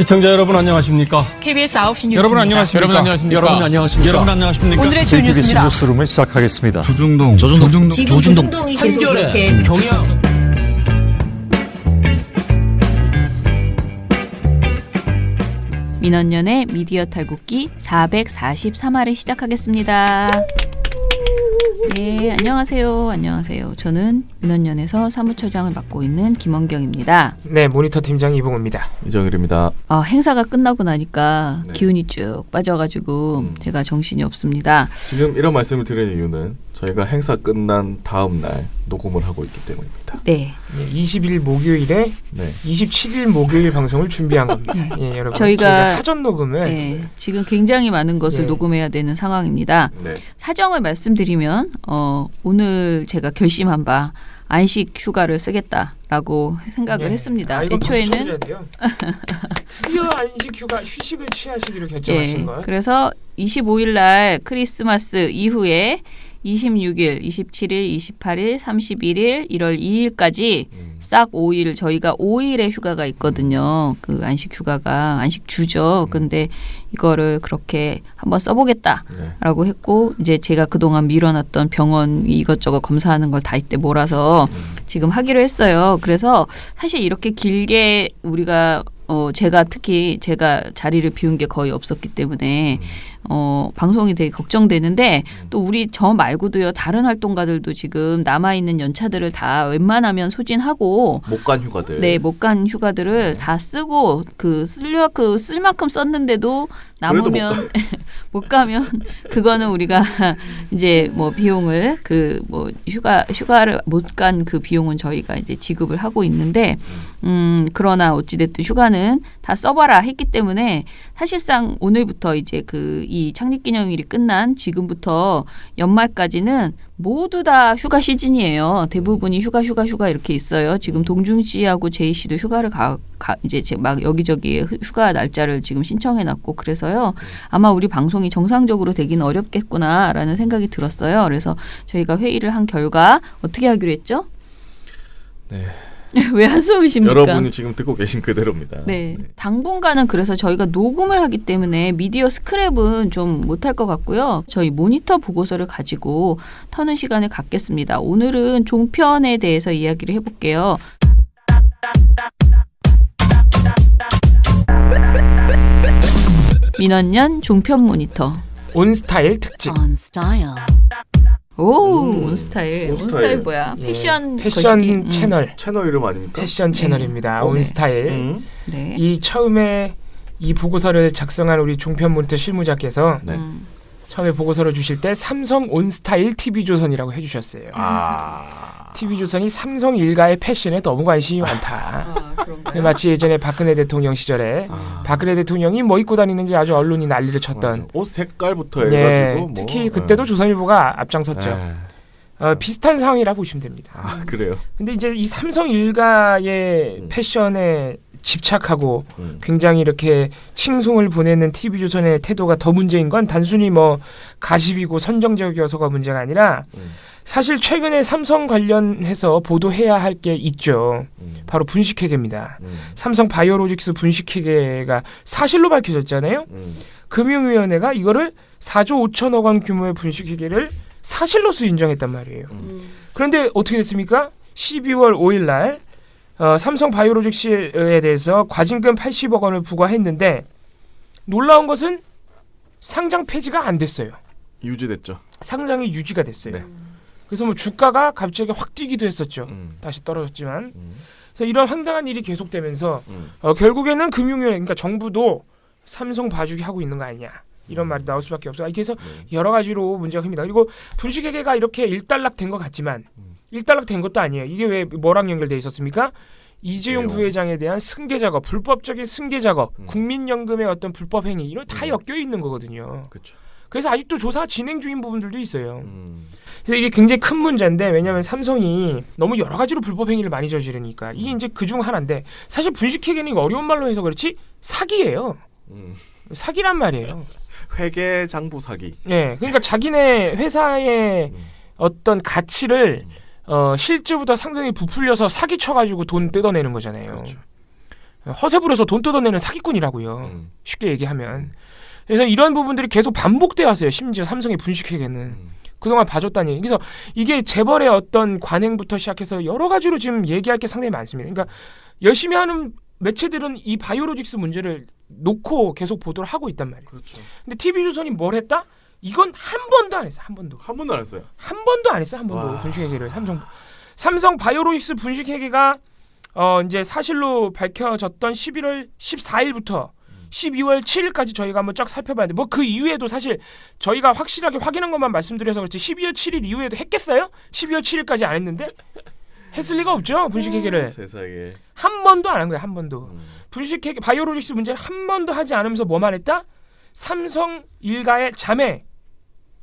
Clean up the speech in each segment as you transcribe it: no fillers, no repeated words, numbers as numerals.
시청자 여러분 안녕하십니까? KBS 9시 뉴스입니다. 여러분 안녕하십니까? 여러분 안녕하십니까? 오늘의 주 뉴스입니다. 뉴스룸을 시작하겠습니다. 조중동 조중동이 계속 이렇게 경영. 민원연의 미디어 탈곡기 443화를 시작하겠습니다. 예, 안녕하세요. 저는 민원연에서 사무처장을 맡고 있는 김원경입니다. 네, 모니터 팀장 이봉우입니다. 이정일입니다. 행사가 끝나고 나니까 네. 기운이 쭉 빠져가지고 제가 정신이 없습니다. 지금 이런 말씀을 드리는 이유는 저희가 행사 끝난 다음 날 녹음을 하고 있기 때문입니다. 네. 20일 목요일에 27일 목요일 방송을 준비한 겁니다. 예, 여러분. 저희가 사전 녹음을 지금 굉장히 많은 것을 녹음해야 되는 상황입니다. 네. 사정을 말씀드리면 오늘 제가 결심한 바 안식 휴가를 쓰겠다라고 생각을 했습니다. 애초에는 드디어 안식 휴가 휴식을 취하시기로 결정하신 걸. 그래서 25일 날 크리스마스 이후에 26일, 27일, 28일, 31일, 1월 2일까지 싹 5일 저희가 5일의 휴가가 있거든요. 그 안식 휴가가 안식주죠. 근데 이거를 그렇게 한번 써보겠다라고 했고 이제 제가 그동안 밀어놨던 병원 이것저것 검사하는 걸 다 이때 몰아서 지금 하기로 했어요. 그래서 사실 이렇게 길게 우리가 제가 특히 제가 자리를 비운 게 거의 없었기 때문에 방송이 되게 걱정되는데 또 우리 저 말고도요 다른 활동가들도 지금 남아있는 연차들을 다 웬만하면 소진하고 못 간 휴가들 못 간 휴가들을 다 쓰고 쓸 만큼 썼는데도 남으면 못 가면 그거는 우리가 이제 뭐 비용을 휴가를 못 간 그 비용은 저희가 이제 지급을 하고 있는데 그러나 어찌됐든 휴가는 다 써봐라 했기 때문에 사실상 오늘부터 이제 이 창립기념일이 끝난 지금부터 연말까지는 모두 다 휴가 시즌이에요. 대부분이 휴가 이렇게 있어요. 지금 동중 씨하고 제이 씨도 휴가를 이제 막 여기저기 휴가 날짜를 지금 신청해놨고 그래서요. 아마 우리 방송이 정상적으로 되기는 어렵겠구나라는 생각이 들었어요. 그래서 저희가 회의를 한 결과 어떻게 하기로 했죠? 네. 왜 한숨이십니까? 여러분이 지금 듣고 계신 그대로입니다. 네. 당분간은 그래서 저희가 녹음을 하기 때문에 미디어 스크랩은 좀 못할 것 같고요. 저희 모니터 보고서를 가지고 터는 시간을 갖겠습니다. 오늘은 종편에 대해서 이야기를 해볼게요. 민원연 종편 모니터 온스타일 특집. 온스타일. 온스타일 뭐야? 패션 거시기. 채널 이름 아닙니까? 패션 채널입니다. 온스타일. 네. 이 처음에 이 보고서를 작성한 우리 종편 모니터 실무자께서 처음에 보고서를 주실 때 삼성 온스타일 TV조선이라고 해주셨어요. TV조선이 삼성 일가의 패션에 너무 관심이 많다. 마치 예전에 박근혜 대통령 시절에 박근혜 대통령이 뭐 입고 다니는지 아주 언론이 난리를 쳤던 옷 색깔부터 해가지고 특히 그때도 조선일보가 앞장섰죠. 비슷한 상황이라 보시면 됩니다. 그래요? 근데 이제 이 삼성 일가의 패션에 집착하고 굉장히 이렇게 칭송을 보내는 TV조선의 태도가 더 문제인 건 단순히 뭐 가십이고 선정적이어서가 문제가 아니라 사실 최근에 삼성 관련해서 보도해야 할 게 있죠. 바로 분식회계입니다. 삼성 바이오로직스 분식회계가 사실로 밝혀졌잖아요. 금융위원회가 이거를 4조 5천억 원 규모의 분식회계를 사실로서 인정했단 말이에요. 그런데 어떻게 됐습니까? 12월 5일 날 삼성 바이오로직스에 대해서 과징금 80억 원을 부과했는데 놀라운 것은 상장 폐지가 안 됐어요. 유지됐죠. 상장이 유지가 됐어요. 네. 그래서 뭐 주가가 갑자기 확 뛰기도 했었죠. 다시 떨어졌지만. 그래서 이런 황당한 일이 계속되면서 결국에는 금융위원회, 그러니까 정부도 삼성 봐주기 하고 있는 거 아니냐. 이런 말이 나올 수밖에 없어요. 그래서 여러 가지로 문제가 큽니다. 그리고 분식회계가 이렇게 일단락된 것 같지만 일단락된 것도 아니에요. 이게 왜 뭐랑 연결돼 있었습니까? 이재용 부회장에 대한 승계 작업, 불법적인 승계 작업, 국민연금의 어떤 불법 행위 이런 다 엮여 있는 거거든요. 그렇죠. 그래서 아직도 조사가 진행 중인 부분들도 있어요. 그래서 이게 굉장히 큰 문제인데 왜냐하면 삼성이 너무 여러 가지로 불법 행위를 많이 저지르니까 이게 이제 그중 하나인데 사실 분식회계는 어려운 말로 해서 그렇지 사기예요. 사기란 말이에요. 회계 장부 사기. 네, 그러니까 자기네 회사의 어떤 가치를 실제보다 상당히 부풀려서 사기 쳐가지고 돈 뜯어내는 거잖아요. 그렇죠. 허세 부려서 돈 뜯어내는 사기꾼이라고요. 쉽게 얘기하면. 그래서 이런 부분들이 계속 반복되어 왔어요. 심지어 삼성의 분식회계는. 그동안 봐줬다니. 그래서 이게 재벌의 어떤 관행부터 시작해서 여러 가지로 지금 얘기할 게 상당히 많습니다. 그러니까 열심히 하는 매체들은 이 바이오로직스 문제를 놓고 계속 보도를 하고 있단 말이에요. 그렇죠. 근데 TV조선이 뭘 했다? 이건 한 번도 안 했어요. 한 번도. 한 번도 안 했어요. 한 번도 안 했어요. 한 번도 분식회계를. 삼성 바이오로직스 분식회계가 이제 사실로 밝혀졌던 11월 14일부터 12월 7일까지 저희가 한번 쫙 살펴봤는데 뭐 그 이후에도 사실 저희가 확실하게 확인한 것만 말씀드려서 그렇지 12월 7일 이후에도 했겠어요? 12월 7일까지 안 했는데? 했을 리가 없죠. 분식회계를. 세상에. 한 번도 안 한 거예요. 한 번도. 분식회계 바이오로직스 문제를 한 번도 하지 않으면서 뭐만 했다? 삼성 일가의 자매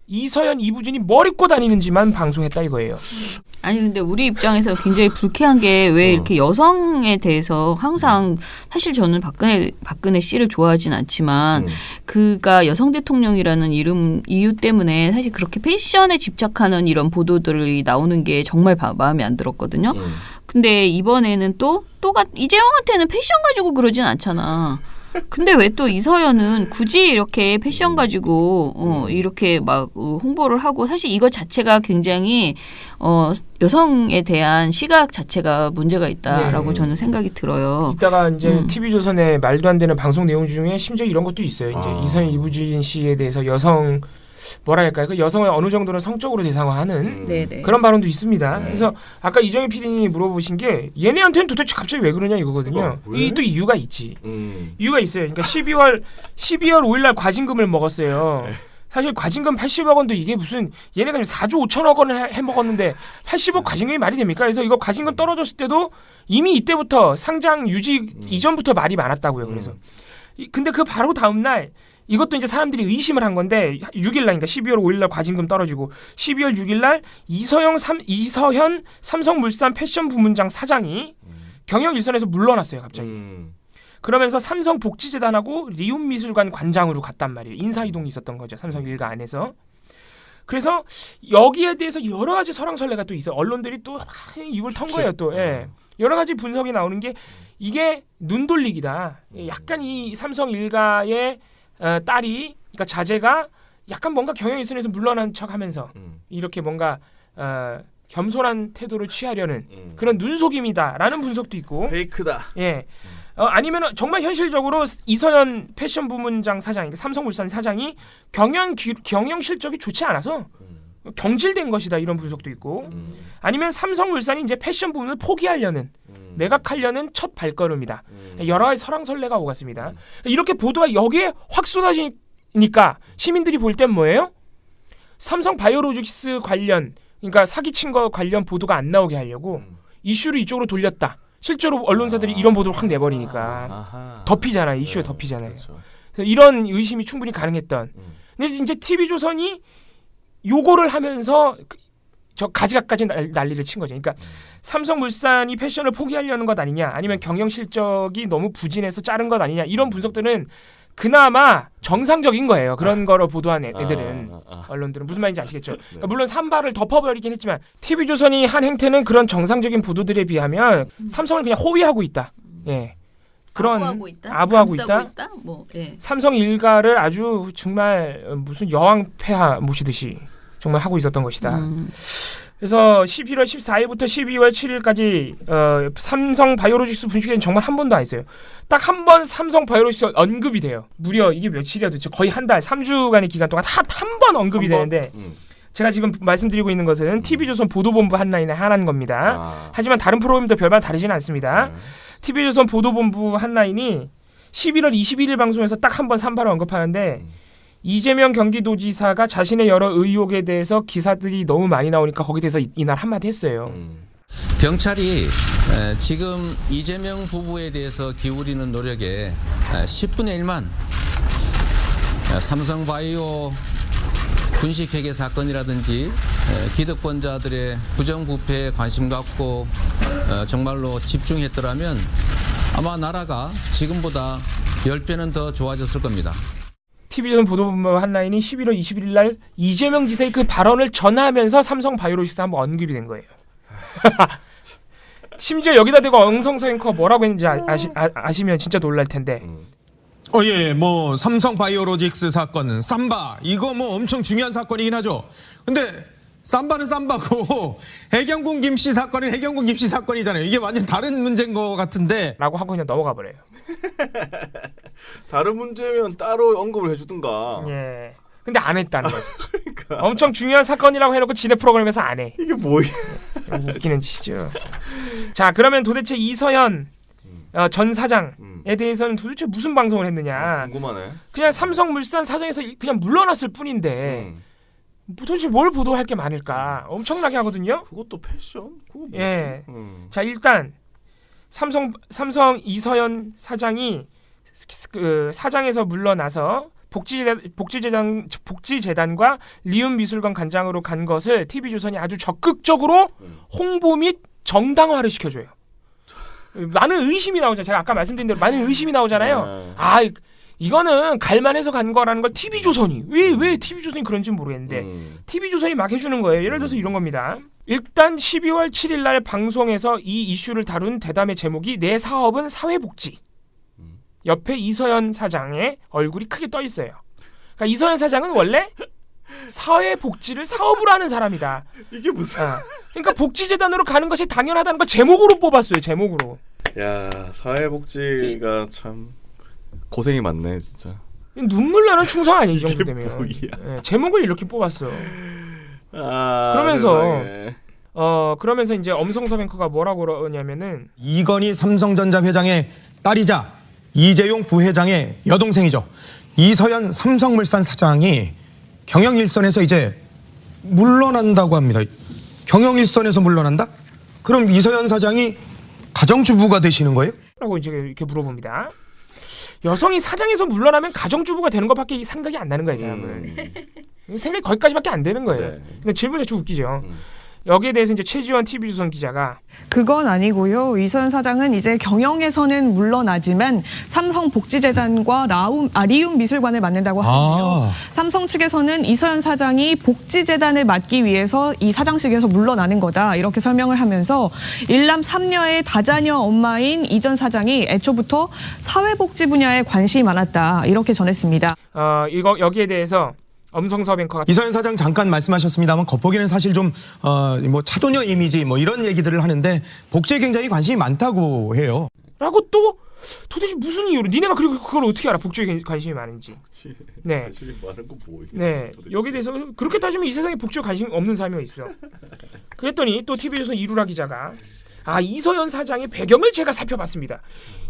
이서연, 이부진이 뭐 입고 다니는지만 방송했다 이거예요. 아니 근데 우리 입장에서 굉장히 불쾌한 게 왜 이렇게 여성에 대해서 항상 사실 저는 박근혜 씨를 좋아하진 않지만 그가 여성 대통령이라는 이유 때문에 사실 그렇게 패션에 집착하는 이런 보도들이 나오는 게 정말 마음에 안 들었거든요. 근데 이번에는 또가 이재용한테는 패션 가지고 그러진 않잖아. 근데 왜 또 이서연은 굳이 이렇게 패션 가지고 이렇게 막 홍보를 하고 사실 이거 자체가 굉장히 여성에 대한 시각 자체가 문제가 있다라고 저는 생각이 들어요. 이따가 이제 TV조선의 말도 안 되는 방송 내용 중에 심지어 이런 것도 있어요. 이제 이서연, 이부진 씨에 대해서 여성 뭐랄까요? 그 여성을 어느 정도는 성적으로 대상화하는 그런 발언도 있습니다. 그래서 아까 이정희 PD님이 물어보신 게 얘네한테는 도대체 갑자기 왜 그러냐 이거거든요. 이 또 이유가 있지. 이유가 있어요. 그러니까 12월 5일 날 과징금을 먹었어요. 사실 과징금 80억 원도 이게 무슨 얘네가 4조 5천억 원을 해먹었는데 80억 과징금이 말이 됩니까? 그래서 이거 과징금 떨어졌을 때도 이미 이때부터 상장 유지 이전부터 말이 많았다고요. 그래서 근데 그 바로 다음 날 이것도 이제 사람들이 의심을 한 건데 6일 날 그러니까 12월 5일 날 과징금 떨어지고 12월 6일 날 이서현 삼성물산 패션 부문장 사장이 경영 일선에서 물러났어요. 갑자기. 그러면서 삼성복지재단하고 리움미술관 관장으로 갔단 말이에요. 인사이동이 있었던 거죠. 삼성 일가 안에서. 그래서 여기에 대해서 여러 가지 설왕설래가 또 있어요. 언론들이 또 입을 턴 거예요. 또 여러 가지 분석이 나오는 게 이게 눈돌리기다. 약간 이 삼성 일가의 딸이 그러니까 자제가 약간 뭔가 경영 일선에서 물러난 척하면서 이렇게 뭔가 겸손한 태도를 취하려는 그런 눈속임이다라는 분석도 있고 페이크다. 예. 아니면 정말 현실적으로 이서연 패션 부문장 사장, 삼성물산 사장이 경영 실적이 좋지 않아서 경질된 것이다 이런 분석도 있고 아니면 삼성물산이 이제 패션 부문을 포기하려는 매각하려는 첫 발걸음이다. 여러 가지 설왕설래가 오갔습니다. 이렇게 보도가 여기에 확 쏟아지니까 시민들이 볼 땐 뭐예요? 삼성 바이오로직스 관련 그러니까 사기친 거 관련 보도가 안 나오게 하려고 이슈를 이쪽으로 돌렸다. 실제로 언론사들이 이런 보도를 확 내버리니까 덮이잖아요. 이슈에 덮이잖아요. 그렇죠. 그래서 이런 의심이 충분히 가능했던. 근데 이제 TV조선이 요거를 하면서 저 가지각까지 난리를 친 거죠. 그러니까 삼성물산이 패션을 포기하려는 것 아니냐 아니면 경영 실적이 너무 부진해서 자른 것 아니냐 이런 분석들은 그나마 정상적인 거예요. 그런 거로 보도한 애들은 언론들은 무슨 말인지 아시겠죠? 그러니까 물론 산발을 덮어버리긴 했지만 TV조선이 한 행태는 그런 정상적인 보도들에 비하면 삼성을 그냥 호위하고 있다. 예. 그런 아부하고 있다. 뭐, 예. 삼성 일가를 아주 정말 무슨 여왕 폐하 모시듯이 정말 하고 있었던 것이다. 그래서 11월 14일부터 12월 7일까지 삼성 바이오로직스 분식회계는 정말 한 번도 안 했어요. 딱 한 번 삼성 바이오로직스 언급이 돼요. 무려 이게 며칠이야 도대체 거의 한 달, 3주간의 기간 동안 한 번 언급이 되는데 제가 지금 말씀드리고 있는 것은 TV조선 보도본부 한라인에 한한 겁니다. 하지만 다른 프로그램도 별반 다르지는 않습니다. TV조선 보도본부 한라인이 11월 21일 방송에서 딱 한 번 산발을 언급하는데 이재명 경기도지사가 자신의 여러 의혹에 대해서 기사들이 너무 많이 나오니까 거기에 대해서 이날 한마디 했어요. 경찰이 지금 이재명 부부에 대해서 기울이는 노력에 10분의 1만 삼성바이오 분식회계 사건이라든지 기득권자들의 부정부패에 관심 갖고 정말로 집중했더라면 아마 나라가 지금보다 10배는 더 좋아졌을 겁니다. TV조선 보도본부 한라인이 11월 21일 날 이재명 지사의 그 발언을 전하면서 삼성 바이오로직스 한번 언급이 된 거예요. 심지어 여기다 대고 엄성서 앵커가 뭐라고 했는지 아시면 진짜 놀랄 텐데. 예, 뭐 삼성 바이오로직스 사건, 삼바 이거 뭐 엄청 중요한 사건이긴 하죠. 근데 삼바는 삼바고 해경군 김씨 사건은 해경군 김씨 사건이잖아요. 이게 완전 다른 문제인 것 같은데. 라고 하고 그냥 넘어가 버려요. 다른 문제면 따로 언급을 해주든가. 예. 근데 안 했다는 거죠. 그러니까. 엄청 중요한 사건이라고 해놓고 지네 프로그램에서 안 해. 이게 뭐야? 웃기는 짓이죠. 자, 그러면 도대체 이서연 전 사장에 대해서는 도대체 무슨 방송을 했느냐. 궁금하네. 그냥 삼성물산 사장에서 그냥 물러났을 뿐인데 도대체 뭘 보도할 게 많을까. 엄청나게 하거든요. 그것도 패션? 그거 뭐지? 예. 자, 일단 삼성 이서연 사장이 그 사장에서 물러나서 복지재단과 리움미술관 관장으로 간 것을 TV조선이 아주 적극적으로 홍보 및 정당화를 시켜줘요. 많은 의심이 나오잖아요. 제가 아까 말씀드린 대로 많은 의심이 나오잖아요. 아, 이거는 갈만해서 간 거라는 걸 TV조선이 왜 TV조선이 그런지는 모르겠는데 TV조선이 막 해주는 거예요. 예를 들어서 이런 겁니다. 일단 12월 7일 날 방송에서 이 이슈를 다룬 대담의 제목이 내 사업은 사회복지. 옆에 이서연 사장의 얼굴이 크게 떠 있어요. 그러니까 이서연 사장은 원래 사회복지를 사업으로 하는 사람이다. 이게 무슨? 그러니까 복지재단으로 가는 것이 당연하다는 거 제목으로 뽑았어요. 제목으로. 야, 사회복지가 참 고생이 많네 진짜. 눈물 나는 충성 아니에요, 이 정도 이게 되면. 뭐야. 예, 제목을 이렇게 뽑았어. 그러면서 그러면서 이제 엄성섭 앵커가 뭐라고 그러냐면은 이건희 삼성전자 회장의 딸이자 이재용 부회장의 여동생이죠. 이서연 삼성물산 사장이 경영일선에서 이제 물러난다고 합니다. 경영일선에서 물러난다? 그럼 이서연 사장이 가정주부가 되시는 거예요? 라고 이제 이렇게 물어봅니다. 여성이 사장에서 물러나면 가정주부가 되는 것밖에 생각이 안 나는 거예요, 이 사람은. 생각이 거기까지밖에 안 되는 거예요. 네. 근데 질문이 좀 웃기죠. 여기에 대해서 이제 최지원 TV조선 기자가 그건 아니고요. 이서연 사장은 이제 경영에서는 물러나지만 삼성복지재단과 리움미술관을 맡는다고 하는데요. 삼성 측에서는 이서연 사장이 복지재단을 맡기 위해서 이 사장직에서 물러나는 거다 이렇게 설명을 하면서 일남 3녀의 다자녀 엄마인 이 전 사장이 애초부터 사회복지 분야에 관심이 많았다 이렇게 전했습니다. 여기에 대해서 엄성섭 앵커가 이서연 사장 잠깐 말씀하셨습니다만 겉보기에는 사실 좀 뭐 차도녀 이미지 뭐 이런 얘기들을 하는데 복지에 굉장히 관심이 많다고 해요. 라고 또 도대체 무슨 이유로 니네가 그리고 그걸 어떻게 알아? 복지에 관심이 많은지. 네. 관심이 많은 거 뭐예요? 네. 여기에 대해서 그렇게 따지면 이 세상에 복지에 관심 없는 사람이 있어. 그랬더니 또 TV조선 이루라 기자가 이서연 사장의 배경을 제가 살펴봤습니다.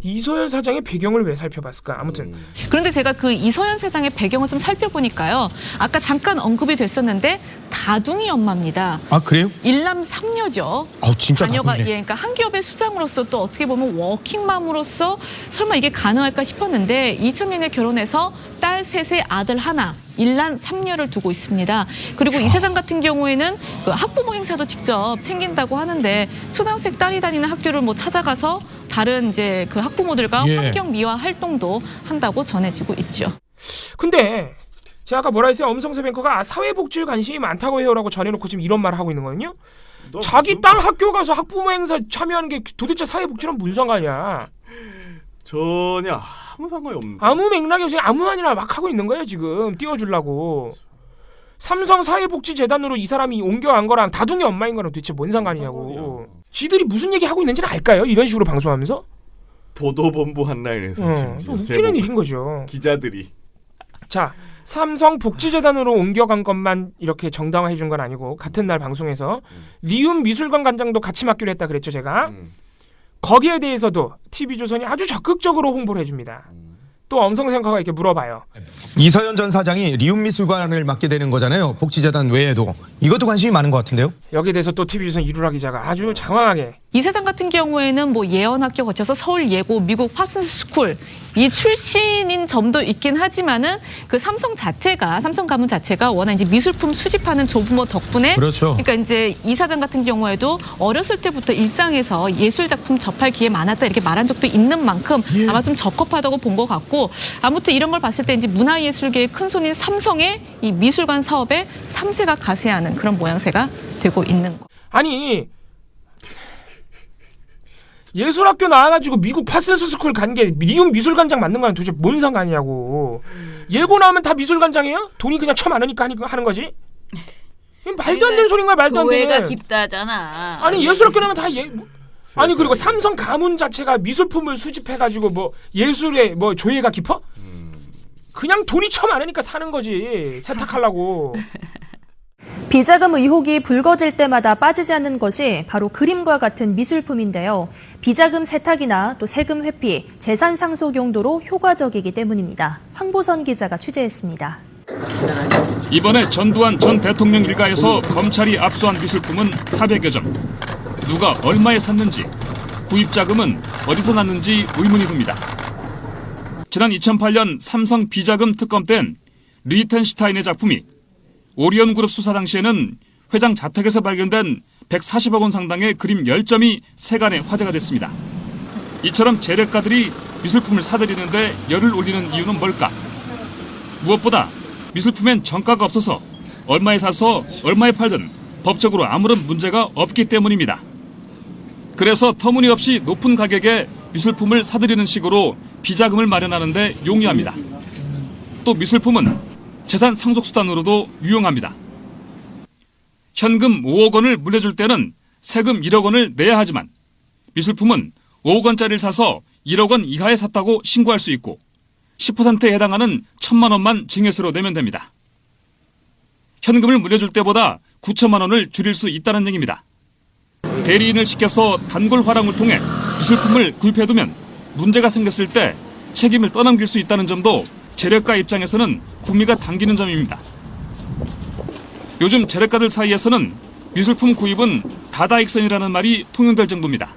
이서연 사장의 배경을 왜 살펴봤을까? 아무튼 그런데 제가 그 이서연 사장의 배경을 좀 살펴보니까요. 아까 잠깐 언급이 됐었는데 다둥이 엄마입니다. 아, 그래요? 일남 3녀죠. 진짜 자녀가 나쁘네. 그러니까 한 기업의 수장으로서 또 어떻게 보면 워킹맘으로서 설마 이게 가능할까 싶었는데 2000년에 결혼해서 딸 셋에 아들 하나, 일남 3녀를 두고 있습니다. 그리고 이 사장 같은 경우에는 그 학부모 행사도 직접 챙긴다고 하는데 초등학생 딸이 다니는 학교를 뭐 찾아가서 다른 이제 그 학부모들과 환경 미화 활동도 한다고 전해지고 있죠. 근데 제가 아까 뭐라 했어요? 엄성섭 앵커가 사회복지에 관심이 많다고 해요라고 전해놓고 지금 이런 말을 하고 있는 거거든요. 자기 딸 학교 가서 학부모 행사 참여하는 게 도대체 사회복지랑 무슨 상관이야? 전혀 아무 상관이 없는데. 아무 맥락이 없이 아무 말이나 막 하고 있는 거예요 지금. 띄워주려고. 삼성 사회복지재단으로 이 사람이 옮겨간 거랑 다둥이 엄마인 거랑 도대체 뭔 상관이냐고. 지들이 무슨 얘기 하고 있는지는 알까요? 이런 식으로 방송하면서? 보도본부 한라인에서 또 웃기는 일인 거죠. 기자들이. 자, 삼성 복지재단으로 옮겨간 것만 이렇게 정당화해 준 건 아니고 같은 날 방송에서 리움 미술관 관장도 같이 맡기로 했다 그랬죠 제가. 거기에 대해서도 TV조선이 아주 적극적으로 홍보를 해줍니다. 또 엄성생커가 이렇게 물어봐요. 이서연 전 사장이 리움미술관을 맡게 되는 거잖아요. 복지재단 외에도. 이것도 관심이 많은 것 같은데요. 여기에 대해서 또 TV조선 이루라 기자가 아주 장황하게. 이 사장 같은 경우에는 뭐 예언학교 거쳐서 서울예고, 미국 파슨스 스쿨 이 출신인 점도 있긴 하지만은 그 삼성 가문 자체가 워낙 이제 미술품 수집하는 조부모 덕분에 그렇죠. 그러니까 이제 이 사장 같은 경우에도 어렸을 때부터 일상에서 예술 작품 접할 기회 많았다 이렇게 말한 적도 있는 만큼 아마 좀 적합하다고 본 것 같고 아무튼 이런 걸 봤을 때 이제 문화예술계의 큰 손인 삼성의 이 미술관 사업에 3세가 가세하는 그런 모양새가 되고 있는 거. 아니 예술학교 나와가지고 미국 파슨스 스쿨 간 게 리움 미술관장 맞는 거랑 도대체 뭔 상관이냐고. 예고 나오면 다 미술관장이에요? 돈이 그냥 쳐 많으니까 하는 거지? 말도 안 되는 소린 거야. 말도 안 되는. 교회가 깊다잖아. 아니 예술학교 나면 다 아니 그리고 삼성 가문 자체가 미술품을 수집해가지고 뭐 예술에 뭐 조예가 깊어? 그냥 돈이 쳐 많으니까 사는 거지. 세탁하려고. 비자금 의혹이 불거질 때마다 빠지지 않는 것이 바로 그림과 같은 미술품인데요. 비자금 세탁이나 또 세금 회피, 재산 상속 용도로 효과적이기 때문입니다. 황보선 기자가 취재했습니다. 이번에 전두환 전 대통령 일가에서 검찰이 압수한 미술품은 400여 점. 누가 얼마에 샀는지, 구입 자금은 어디서 났는지 의문이 듭니다. 지난 2008년 삼성 비자금 특검 땐 리텐슈타인의 작품이 오리온그룹 수사 당시에는 회장 자택에서 발견된 140억 원 상당의 그림 10점이 세간에 화제가 됐습니다. 이처럼 재래가들이 미술품을 사들이는데 열을 올리는 이유는 뭘까? 무엇보다 미술품엔 정가가 없어서 얼마에 사서 얼마에 팔든 법적으로 아무런 문제가 없기 때문입니다. 그래서 터무니없이 높은 가격에 미술품을 사들이는 식으로 비자금을 마련하는 데 용이합니다. 또 미술품은 재산 상속수단으로도 유용합니다. 현금 5억 원을 물려줄 때는 세금 1억 원을 내야 하지만 미술품은 5억 원짜리를 사서 1억 원 이하에 샀다고 신고할 수 있고 10%에 해당하는 1,000만 원만 증여세로 내면 됩니다. 현금을 물려줄 때보다 9천만 원을 줄일 수 있다는 얘기입니다. 대리인을 시켜서 단골 활용을 통해 미술품을 구입해두면 문제가 생겼을 때 책임을 떠넘길 수 있다는 점도 재래가 입장에서는 구미가 당기는 점입니다. 요즘 재래가들 사이에서는 미술품 구입은 다다익선이라는 말이 통용될 정도입니다.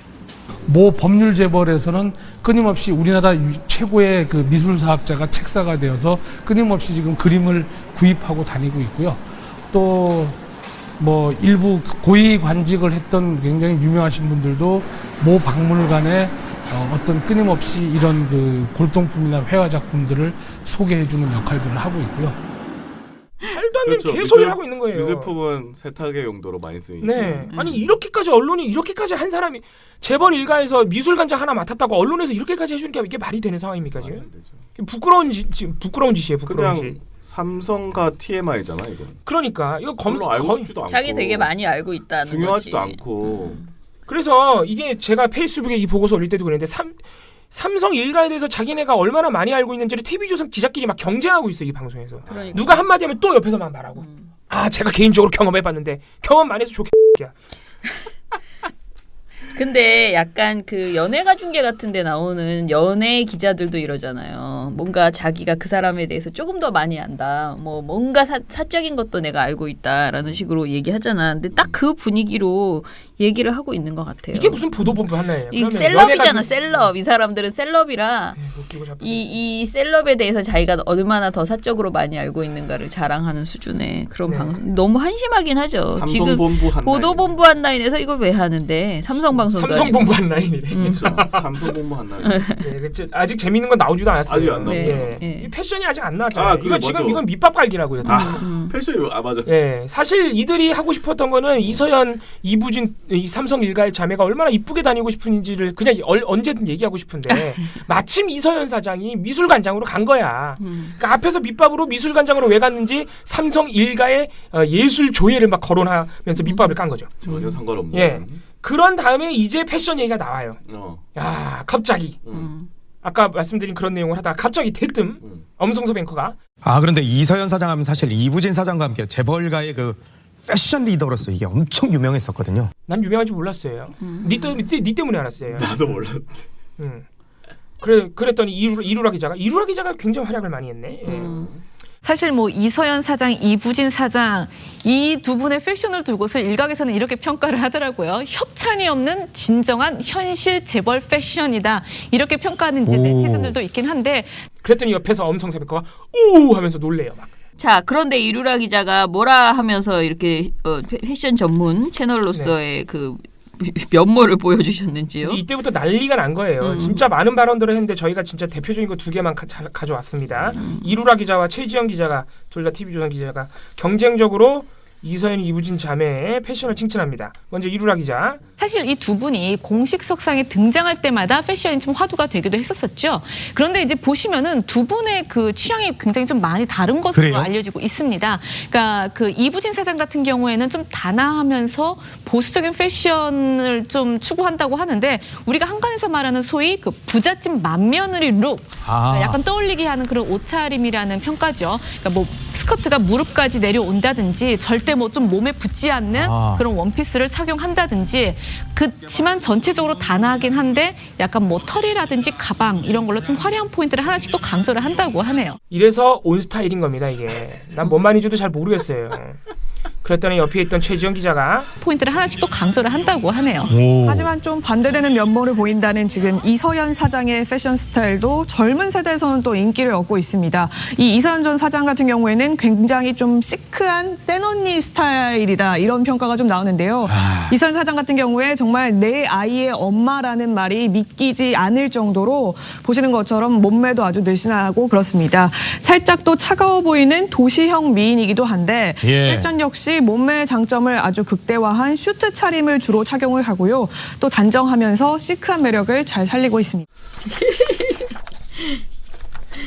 모 법률 재벌에서는 끊임없이 우리나라 최고의 그 미술사학자가 책사가 되어서 끊임없이 지금 그림을 구입하고 다니고 있고요. 또 뭐 일부 고위 관직을 했던 굉장히 유명하신 분들도 모 박물관에 어떤 끊임없이 이런 그 골동품이나 회화 작품들을 소개해주는 역할들을 하고 있고요. 말도 안 되는 개소리를 하고 있는 거예요. 미술품은 세탁의 용도로 많이 쓰이니까. 네. 아니 이렇게까지 언론이 이렇게까지 한 사람이 재벌 일가에서 미술관장 하나 맡았다고 언론에서 이렇게까지 해주는 게 이게 말이 되는 상황입니까 지금? 부끄러운 짓이에요. 부끄러운 그냥 짓. 삼성과 TMI잖아 이거. 그러니까 이거 알고 싶지도 않고. 자기 되게 많이 알고 있다는 중요하지도 거지. 않고. 그래서 이게 제가 페이스북에 이 보고서 올릴 때도 그랬는데 삼성 일가에 대해서 자기네가 얼마나 많이 알고 있는지를 TV조선 기자끼리 막 경쟁하고 있어요. 이 방송에서. 그러니까. 누가 한마디 하면 또 옆에서만 말하고. 아 제가 개인적으로 경험해봤는데 경험 많이 해서 좋겠야. 근데 약간 그 연예가 중계 같은 데 나오는 연예 기자들도 이러잖아요. 뭔가 자기가 그 사람에 대해서 조금 더 많이 안다. 뭐 뭔가 사적인 것도 내가 알고 있다라는 식으로 얘기하잖아. 근데 딱 그 분위기로 얘기를 하고 있는 것 같아요. 이게 무슨 보도본부 하나예요? 이 셀럽이잖아. 셀럽. 이 사람들은 셀럽이라 이 셀럽에 대해서 자기가 얼마나 더 사적으로 많이 알고 있는가를 자랑하는 수준의 그런 방송. 너무 한심하긴 하죠. 지금 보도본부 한 라인에서 이걸 왜 하는데 삼성본부 한 라인이래. 삼성본부 한 라인. 네, 아직 재밌는 건 나오지도 않았어요. 아직 안 나왔어요. 이 패션이 아직 안 나왔잖아요. 이거 지금 이건 밑밥 갈기라고요. 패션이 맞아. 네, 사실 이들이 하고 싶었던 거는 이서연, 이부진 이 삼성 일가의 자매가 얼마나 이쁘게 다니고 싶은지를 그냥 언제든 얘기하고 싶은데 마침 이서연 사장이 미술관장으로 간 거야. 그러니까 앞에서 밑밥으로 미술관장으로 왜 갔는지 삼성 일가의 예술 조예를 막 거론하면서 밑밥을 깐 거죠. 전혀 상관없는. 예. 그런 다음에 이제 패션 얘기가 나와요. 야, 갑자기. 아까 말씀드린 그런 내용을 하다가 갑자기 대뜸 엄성서 뱅커가 그런데 이서연 사장 하면 사실 이부진 사장과 함께 재벌가의 그 패션 리더로서 이게 엄청 유명했었거든요. 난 유명한지 몰랐어요. 니 때문에 알았어요. 나도 몰랐대. 그랬더니 이루라 기자가 굉장히 활약을 많이 했네. 사실 뭐 이서연 사장, 이부진 사장 이 두 분의 패션을 두고서 일각에서는 이렇게 평가를 하더라고요. 협찬이 없는 진정한 현실 재벌 패션이다. 이렇게 평가하는 이제 네티즌들도 있긴 한데 그랬더니 옆에서 엄성세베커가 오 하면서 놀래요 막. 자, 그런데 이루라 기자가 뭐라 하면서 이렇게 패션 전문 채널로서의 그 면모를 보여주셨는지요? 이때부터 난리가 난 거예요. 진짜 많은 발언들을 했는데 저희가 진짜 대표적인 거 2개만 가져왔습니다. 이루라 기자와 최지영 기자가 둘 다 TV조선 기자가 경쟁적으로 이서연, 이부진 자매의 패션을 칭찬합니다. 먼저 이루라 기자. 사실 이 두 분이 공식 석상에 등장할 때마다 패션이 좀 화두가 되기도 했었었죠. 그런데 이제 보시면은 두 분의 그 취향이 굉장히 좀 많이 다른 것으로 그래요? 알려지고 있습니다. 그러니까 그 이부진 사장 같은 경우에는 좀 단아하면서 보수적인 패션을 좀 추구한다고 하는데 우리가 한간에서 말하는 소위 그 부잣집 맏며느리 룩 약간 떠올리게 하는 그런 옷차림이라는 평가죠. 그러니까 뭐 스커트가 무릎까지 내려온다든지 절대 뭐 좀 몸에 붙지 않는 그런 원피스를 착용한다든지 그렇지만 전체적으로 단아하긴 한데 약간 뭐 털이라든지 가방 이런 걸로 좀 화려한 포인트를 하나씩 또 강조를 한다고 하네요. 이래서 온 스타일인 겁니다, 이게. 난 뭔 말인지도 잘 모르겠어요. 그랬더니 옆에 있던 최지영 기자가 포인트를 하나씩 또 강조를 한다고 하네요. 하지만 좀 반대되는 면모를 보인다는 지금 이서연 사장의 패션 스타일도 젊은 세대에서는 또 인기를 얻고 있습니다. 이 이서연 전 사장 같은 경우에는 굉장히 좀 시크한 센 언니 스타일이다 이런 평가가 좀 나오는데요. 이서연 사장 같은 경우에 정말 내 아이의 엄마라는 말이 믿기지 않을 정도로 보시는 것처럼 몸매도 아주 늘씬하고 그렇습니다. 살짝 또 차가워 보이는 도시형 미인이기도 한데 패션 역시 몸매의 장점을 아주 극대화한 슈트 차림을 주로 착용을 하고요. 또 단정하면서 시크한 매력을 잘 살리고 있습니다.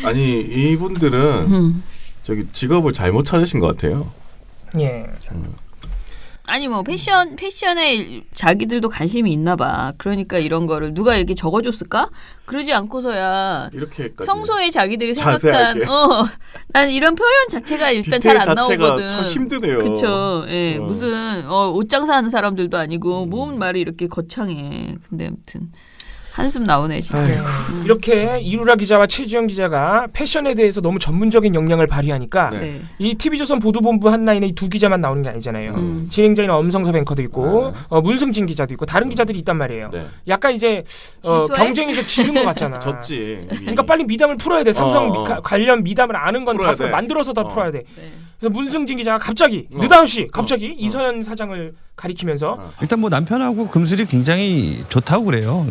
아니 이분들은 저기 직업을 잘못 찾으신 것 같아요. 예. 아니 뭐 패션에 자기들도 관심이 있나 봐. 그러니까 이런 거를 누가 이렇게 적어줬을까? 그러지 않고서야 이렇게까지 평소에 자기들이 자세하게. 생각한 난 이런 표현 자체가 일단 잘 안 나오거든. 참 힘드네요. 그렇죠. 예, 무슨 옷 장사하는 사람들도 아니고 뭔 말이 이렇게 거창해. 근데 아무튼 한숨 나오네 진짜. 이렇게 이루라 기자와 최지영 기자가 패션에 대해서 너무 전문적인 역량을 발휘하니까 네. 이 TV조선 보도본부 한라인에 이 두 기자만 나오는 게 아니잖아요. 진행자인 엄성섭 앵커도 있고 문승진 기자도 있고 다른 기자들이 있단 말이에요. 네. 약간 이제 경쟁이 좀 지른 것 같잖아. 졌지. 그러니까 빨리 미담을 풀어야 돼. 삼성 관련 미담을 아는 건 다 만들어서 다 풀어야 돼. 네. 그래서 문승진 기자가 갑자기 느닷없이 갑자기 이서연 사장을 가리키면서 일단 뭐 남편하고 금슬이 굉장히 좋다고 그래요.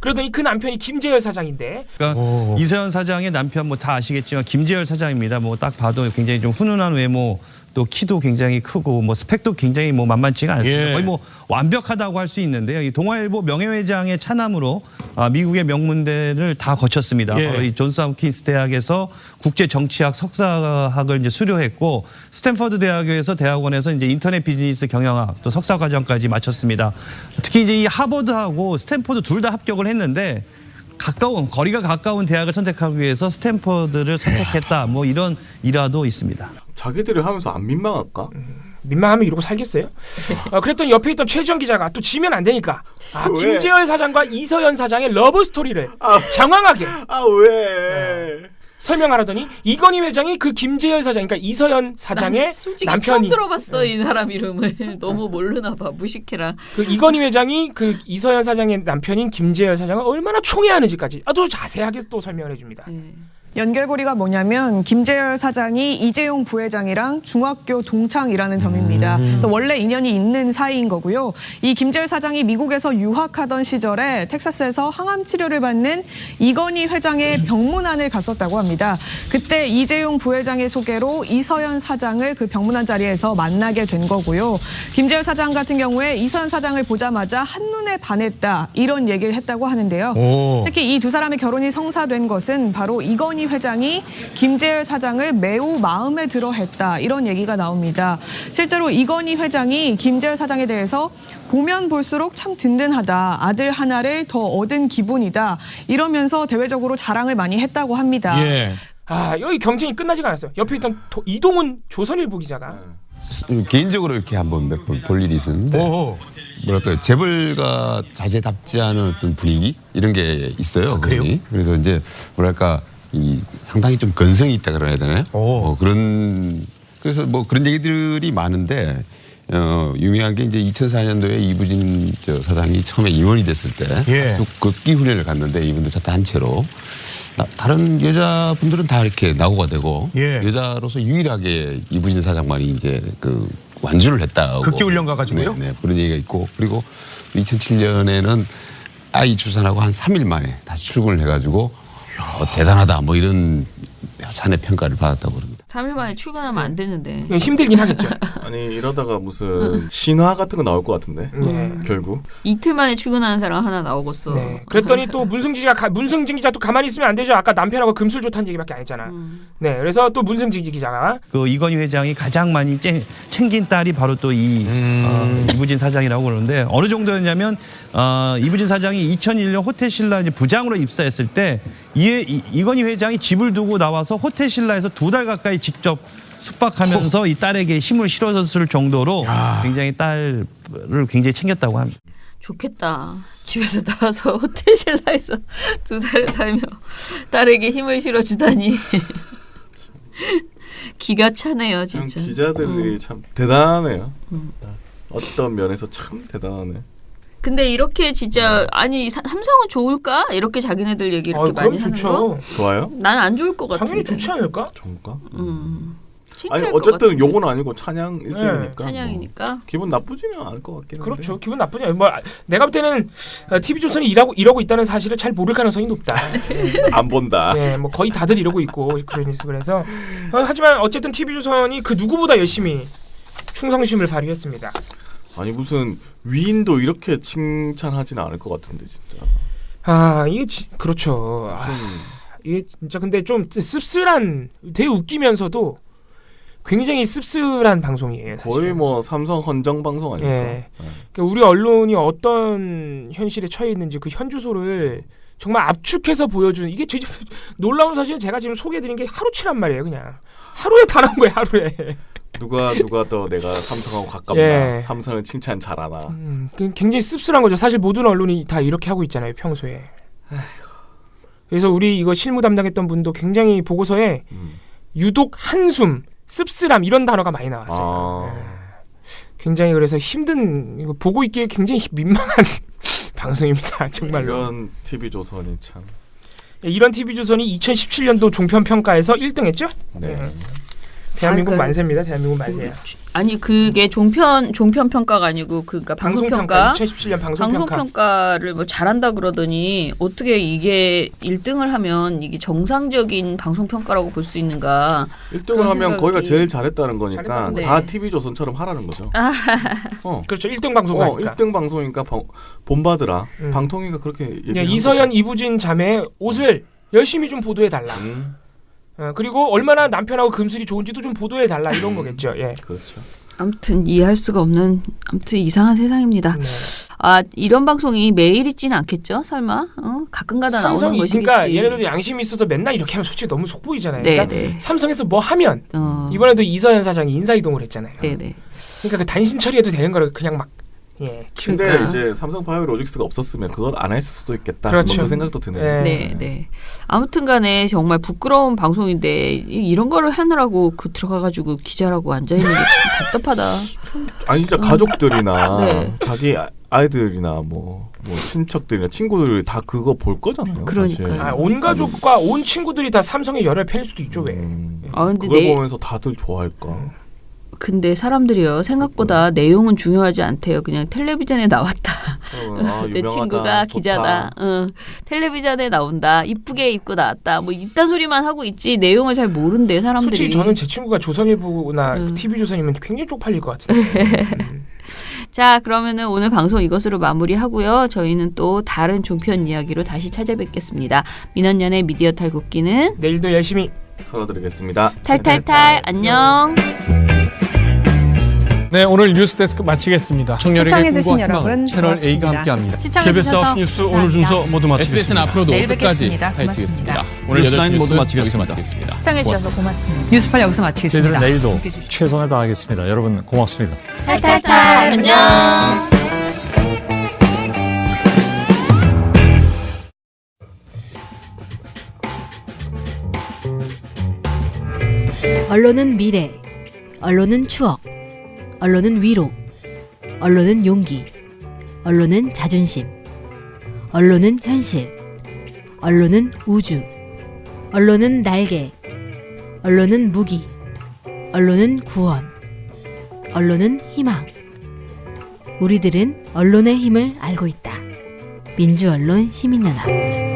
그러더니 그 남편이 김재열 사장인데. 그러니까 이서연 사장의 남편 뭐 다 아시겠지만 김재열 사장입니다. 뭐 딱 봐도 굉장히 좀 훈훈한 외모, 또 키도 굉장히 크고 뭐 스펙도 굉장히 뭐 만만치가 않습니다. 거의 뭐 완벽하다고 할 수 있는데요. 이 동아일보 명예회장의 차남으로 미국의 명문대를 다 거쳤습니다. 바로 이 존스 홉킨스 대학에서 국제정치학 석사학을 이제 수료했고 스탠퍼드 대학에서 대학원에서 이제 인터넷 비즈니스 경영학 또 석사 과정까지 마쳤습니다. 특히 이제 이 하버드하고 스탠퍼드 둘 다 합격을 했는데 거리가 가까운 대학을 선택하기 위해서 스탠퍼드를 선택했다. 뭐 이런 일화도 있습니다. 자기들이 하면서 안 민망할까? 민망하면 이러고 살겠어요? 그랬더니 옆에 있던 최지영 기자가 또 지면 안 되니까 김재열 사장과 이서연 사장의 러브 스토리를 장황하게 설명하라더니 이건희 회장이 그 김재열 사장, 그러니까 이서연 사장의 솔직히 남편이. 처음 들어봤어 이 사람 이름을. 너무 모르나 봐. 무식해라. 그 이건희 회장이 그 이서연 사장의 남편인 김재열 사장을 얼마나 총애하는지까지 아주 자세하게 또 설명을 해줍니다. 연결고리가 뭐냐면 김재열 사장이 이재용 부회장이랑 중학교 동창이라는 점입니다. 그래서 원래 인연이 있는 사이인 거고요. 이 김재열 사장이 미국에서 유학하던 시절에 텍사스에서 항암 치료를 받는 이건희 회장의 병문안을 갔었다고 합니다. 그때 이재용 부회장의 소개로 이서연 사장을 그 병문안 자리에서 만나게 된 거고요. 김재열 사장 같은 경우에 이서연 사장을 보자마자 한눈에 반했다 이런 얘기를 했다고 하는데요. 특히 이 두 사람의 결혼이 성사된 것은 바로 이건희 회장이 김재열 사장을 매우 마음에 들어 했다 이런 얘기가 나옵니다. 실제로 이건희 회장이 김재열 사장에 대해서 보면 볼수록 참 든든하다. 아들 하나를 더 얻은 기분이다. 이러면서 대외적으로 자랑을 많이 했다고 합니다. 여기 경쟁이 끝나지가 않았어요. 옆에 있던 이동훈 조선일보 기자가 개인적으로 이렇게 한번 몇 번 볼 일이 있었는데 뭐랄까요, 재벌가 자제답지 않은 어떤 분위기 이런 게 있어요. 그래요? 그래서 이제 뭐랄까 상당히 좀 건성이 있다 그래야 되나요? 그래서 뭐 그런 얘기들이 많은데 유명한 게 이제 2004년도에 이부진 사장이 처음에 임원이 됐을 때 극기 훈련을 갔는데 이분들 차 단체로 다른 여자분들은 다 이렇게 낙오가 되고 여자로서 유일하게 이부진 사장만이 이제 그 완주를 했다고. 극기 훈련 가가지고요? 네, 그런 얘기가 있고 그리고 2007년에는 아이 출산하고 한 3일 만에 다시 출근을 해가지고 대단하다 뭐 이런 산의 평가를 받았다고 그럽니다. 3일 만에 출근하면 안 되는데. 힘들긴 하겠죠. 아니 이러다가 무슨 신화 같은 거 나올 것 같은데 결국 이틀 만에 출근하는 사람 하나 나오겠어. 네. 그랬더니 또 문승진 기자도 가만히 있으면 안 되죠. 아까 남편하고 금술 좋다는 얘기밖에 안 했잖아. 네, 그래서 또 문승진 기자가 그 이건희 회장이 가장 많이 챙긴 딸이 바로 또 이부진 사장이라고 그러는데 어느 정도였냐면 이부진 사장이 2001년 호텔 신라 이제 부장으로 입사했을 때 이건희 회장이 집을 두고 나와서 호텔 신라에서 2달 가까이 직접 숙박하면서 이 딸에게 힘을 실어줬을 정도로 굉장히 딸을 굉장히 챙겼다고 합니다. 좋겠다. 집에서 나와서 호텔 신라에서 2달을 살며 딸에게 힘을 실어주다니. 기가 차네요, 진짜. 기자들이 참 대단하네요. 어떤 면에서 참 대단하네. 근데 이렇게 진짜 아니 삼성은 좋을까? 이렇게 자기네들 얘기 이렇게 많이 하는 거? 좋아요? 난 안 좋을 것 같은데. 당연히 좋지 않을까? 좋을까? 창피할 아니 것 어쨌든 같은데. 요건 아니고 찬양 일생이니까. 네, 찬양이니까. 뭐 기분 나쁘지는 않을 것 같긴 한데. 그렇죠. 기분 나쁘지 않아요. 뭐 내가 볼 때는 TV조선이 이러고 있다는 사실을 잘 모를 가능성이 높다. 안 본다. 네, 뭐 거의 다들 이러고 있고 그래서 하지만 어쨌든 TV조선이 그 누구보다 열심히 충성심을 발휘했습니다. 아니 무슨 위인도 이렇게 칭찬하지는 않을 것 같은데 진짜. 이게 그렇죠. 이게 진짜 근데 좀 씁쓸한, 되게 웃기면서도 굉장히 씁쓸한 방송이에요. 사실은. 거의 뭐 삼성 헌정 방송 아닙니까? 예. 그러니까 우리 언론이 어떤 현실에 처해 있는지 그 현주소를 정말 압축해서 보여주는, 이게 놀라운 사실은 제가 지금 소개해드린 게 하루치란 말이에요. 그냥 하루에 다 나온 거예요. 하루에. 누가 더 내가 삼성하고 가깝나, 예. 삼성을 칭찬 잘하나. 굉장히 씁쓸한 거죠. 사실 모든 언론이 다 이렇게 하고 있잖아요, 평소에. 그래서 우리 이거 실무 담당했던 분도 굉장히 보고서에 유독 한숨, 씁쓸함 이런 단어가 많이 나왔어요. 굉장히 그래서 힘든, 이거 보고 있기에 굉장히 민망한 방송입니다. 정말로. 이런 TV조선이 참. 이런 TV조선이 2017년도 종편평가에서 1등했죠? 네. 대한민국 만세입니다. 대한민국 만세. 아니 그게 종편 평가가 아니고 그러니까 방송평가. 2017년 방송평가. 방송평가를 뭐 잘한다 그러더니 어떻게 이게 1등을 하면 이게 정상적인 방송평가라고 볼 수 있는가? 1등을 하면 거기가 제일 잘했다는 거니까 네. 다 TV조선처럼 하라는 거죠. 그렇죠. 1등 방송이니까. 1등 방송이니까 본받으라. 방통위가 그렇게 얘기를 이서연, 이부진 자매 옷을 열심히 좀 보도해달라. 그리고 얼마나 남편하고 금슬이 좋은지도 좀 보도해달라 이런 거겠죠. 예. 그렇죠. 아무튼 이해할 수가 없는 아무튼 이상한 세상입니다. 네. 이런 방송이 매일 있지는 않겠죠? 설마? 가끔가다 나오는 것이겠지. 그러니까 얘네들도 양심이 있어서 맨날 이렇게 하면 솔직히 너무 속 보이잖아요. 네, 그러니까 네. 삼성에서 뭐 하면 이번에도 이서연 사장이 인사이동을 했잖아요. 네네. 그러니까 그 단신 처리해도 되는 거를 그냥 막 근데 그러니까. 이제 삼성바이오로직스가 없었으면 그것 안 했을 수도 있겠다. 그렇죠. 뭐 그 생각도 드네요. 네. 아무튼간에 정말 부끄러운 방송인데 이런 거를 하느라고 들어가가지고 기자라고 앉아 있는 게 참 답답하다. 아니 진짜 가족들이나 네. 자기 아이들이나 뭐 친척들이나 친구들이 다 그거 볼 거잖아요. 그러니까요. 온 가족과 온 친구들이 다 삼성의 열혈 팬일 수도 있죠. 왜? 근데 그걸 보면서 다들 좋아할까? 근데 사람들이요 생각보다 내용은 중요하지 않대요. 그냥 텔레비전에 나왔다. 내 유명하다, 친구가 기자다. 텔레비전에 나온다. 이쁘게 입고 나왔다. 뭐 이딴 소리만 하고 있지 내용을 잘 모른대 사람들이. 솔직히 저는 제 친구가 조선일보나 TV조선이면 굉장히 쪽팔릴 것 같은데. 자, 그러면은 오늘 방송 이것으로 마무리하고요. 저희는 또 다른 종편 이야기로 다시 찾아뵙겠습니다. 민원연의 미디어 탈곡기는 내일도 열심히 털어드리겠습니다. 탈탈탈 안녕. 네, 오늘 뉴스데스크 마치겠습니다. 시청해주신 여러분 채널 A가 함께합니다. 시청해주셔서 KBS 9뉴스 오늘 순서 모두 마치겠습니다. SBS는 앞으로도 내일 끝까지 뵙겠습니다. 파헤치겠습니다. 오늘 8시 모두 뉴스 여기서 마치겠습니다. 시청해주셔서 고맙습니다. 뉴스팔 여기서 마치겠습니다. 저희들은 내일도 최선을 다하겠습니다. 여러분 고맙습니다. 탈탈탈 안녕. 언론은 미래, 언론은 추억, 언론은 위로, 언론은 용기, 언론은 자존심, 언론은 현실, 언론은 우주, 언론은 날개, 언론은 무기, 언론은 구원, 언론은 희망. 우리들은 언론의 힘을 알고 있다. 민주언론 시민연합.